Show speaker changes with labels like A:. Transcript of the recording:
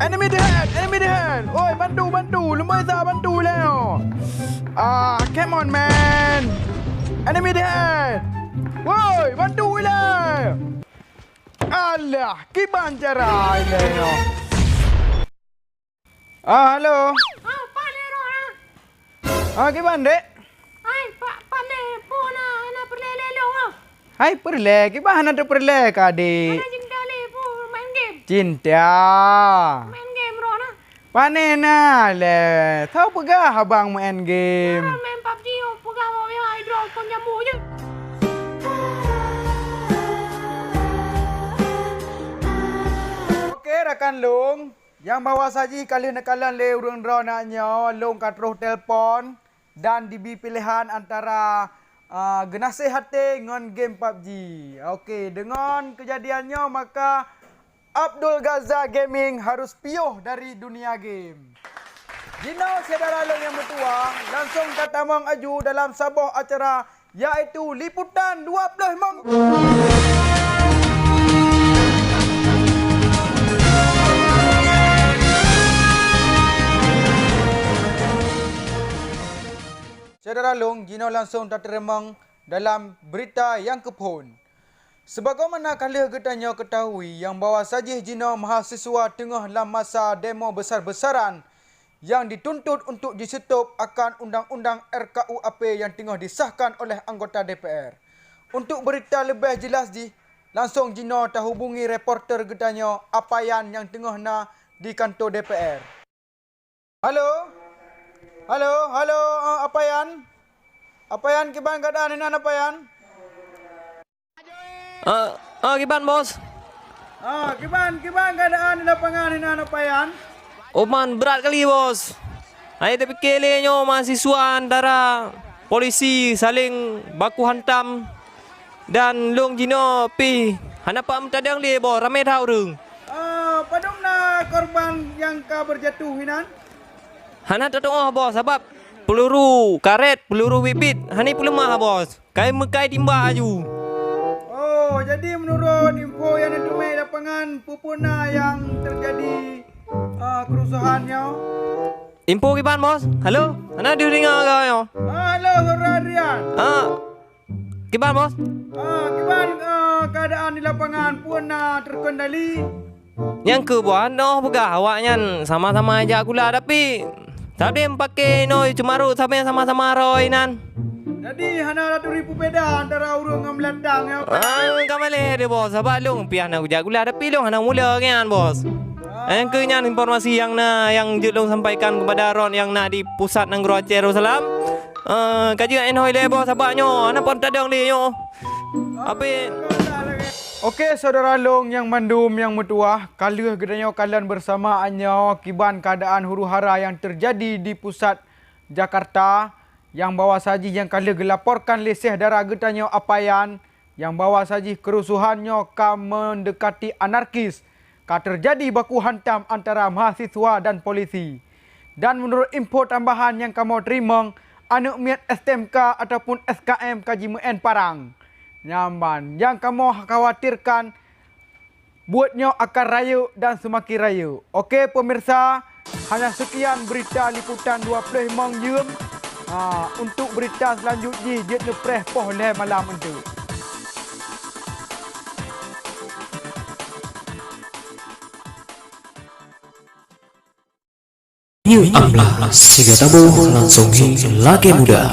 A: Enemy dead! Enemy dead! Oi, bantu! Lumai sah bantu leo. Come on man! Enemy dead! Woi, bantu lah! Alah, kiban cara leo. Hello.
B: Pak Lerona.
A: Kiban dek?
B: Hai, Pak Le pun ana perlelo ah.
A: Hai, perle. Kiban ada perle ka dek?
B: Ana cinta le pun main game.
A: Cinta.
B: Main game Rona.
A: Panena le. Tahu pegah abang main game.
B: Main PUBG pegawai ya hidro pun jamu je.
A: Okey rakan long, yang bawa saji kali nakalan le urang draw naknya long kat roh telefon dan dibi pilihan antara genasih hati dengan game PUBG. Okey, dengan kejadiannya maka Abdul Gaza Gaming harus piuh dari dunia game. Jino saudara long yang bertuah langsung katamang aju dalam sebuah acara iaitu liputan 25. Saudara Long, Gino langsung terteremang dalam berita yang kepun. Sebagaimana kalian getanya ketahui, yang bawa saja Gino mahasiswa tengah dalam masa demo besar-besaran yang dituntut untuk disetup akan undang-undang RKUAP yang tengah disahkan oleh anggota DPR. Untuk berita lebih jelas langsung Gino terhubungi reporter getanya Apayan yang tengah di kantor DPR. Halo? Apayan? Apayan, kiban keadaan ini Apayan?
C: Kiban bos.
A: Kiban keadaan di lapangan ini Apayan?
C: Oh man, berat kali bos. Saya terfikir lehnya mahasiswa antara polisi saling baku hantam dan long jino pi. Hanapa mentadang dia bos, ramai tahu rung.
A: Padumna korban yang ka berjatuh hinan?
C: Hana tak tahu bos sebab peluru karet, peluru bibit, hani pun lemah bos. Kai mekai timba aju.
A: Oh, jadi menurut info yang ditemui lapangan pupuna yang terjadi kerusuhannya.
C: Info kiban bos. Halo, hana dia dengar kau yo.
A: Halo, Saudara Adrian.
C: Kiban bos.
A: Kiban keadaan di lapangan pun terkendali.
C: Yang ke buah pegah awaknya sama-sama aja gula tapi tadi pakai noi cemarut sampai sama-sama roy nan.
A: Jadi hana 100,000 beda antara urang dengan melandang ya.
C: Kamale dia bos sebab long piah nak gula tapi long hana mula kan bos. Yang ke nyan informasi yang jelong sampaikan kepada Ron yang di pusat Negro Aceh Darussalam. Kajian enhoi le bos sebabnya ana pun tadang dia yo. Apa
A: Okey, saudara long yang mandum yang metuah, kaluh gedanya kalian bersama anyo kiban keadaan huru-hara yang terjadi di pusat Jakarta yang bawa saji yang kaluh gelaporkan leseh darah gedanya Apayan yang bawa saji kerusuhannya ka mendekati anarkis, ka terjadi baku hantam antara mahasiswa dan polisi. Dan menurut info tambahan yang kamu terima, anak miat STMK ataupun SKM KJMN Parang. Nyaman. Yang kamu khawatirkan buatnya akan rayu dan semakin rayu. Okey pemirsa, hanya sekian berita liputan 25 jam. Untuk berita selanjutnya dia lepreh poh le malam itu.
D: New Amla Siga Tabuh langsung lagi muda.